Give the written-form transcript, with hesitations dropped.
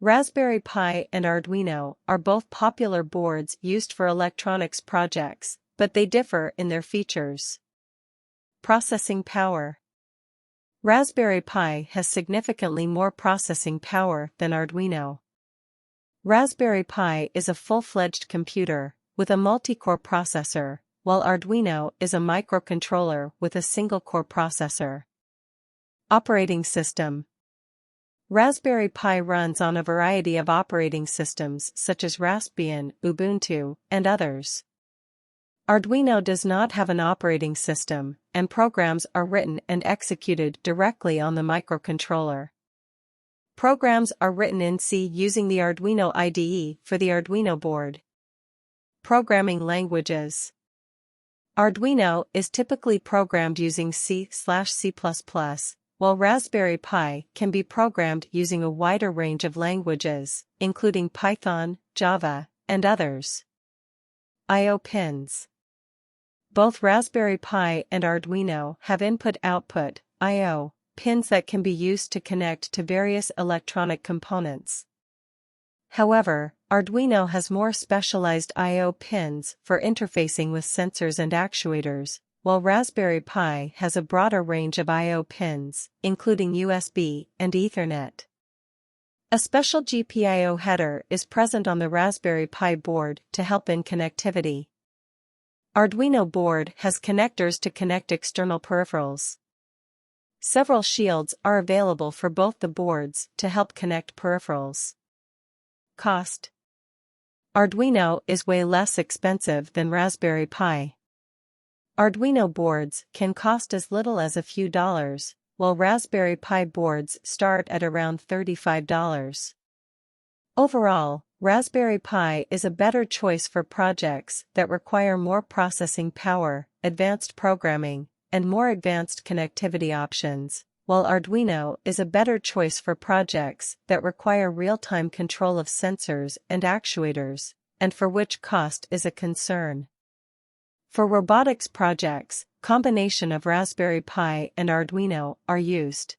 Raspberry Pi and Arduino are both popular boards used for electronics projects, but they differ in their features. Processing power. Raspberry Pi has significantly more processing power than Arduino. Raspberry Pi is a full-fledged computer with a multi-core processor, while Arduino is a microcontroller with a single-core processor. Operating system. Raspberry Pi runs on a variety of operating systems such as Raspbian, Ubuntu, and others. Arduino does not have an operating system, and programs are written and executed directly on the microcontroller. Programs are written in C using the Arduino IDE for the Arduino board. Programming languages. Arduino is typically programmed using C/C++, while Raspberry Pi can be programmed using a wider range of languages, including Python, Java, and others. I/O pins. Both Raspberry Pi and Arduino have input-output I/O pins that can be used to connect to various electronic components. However, Arduino has more specialized I/O pins for interfacing with sensors and actuators, while Raspberry Pi has a broader range of I/O pins, including USB and Ethernet. A special GPIO header is present on the Raspberry Pi board to help in connectivity. Arduino board has connectors to connect external peripherals. Several shields are available for both the boards to help connect peripherals. Cost. Arduino is way less expensive than Raspberry Pi. Arduino boards can cost as little as a few dollars, while Raspberry Pi boards start at around $35. Overall, Raspberry Pi is a better choice for projects that require more processing power, advanced programming, and more advanced connectivity options, while Arduino is a better choice for projects that require real-time control of sensors and actuators, and for which cost is a concern. For robotics projects, combination of Raspberry Pi and Arduino are used.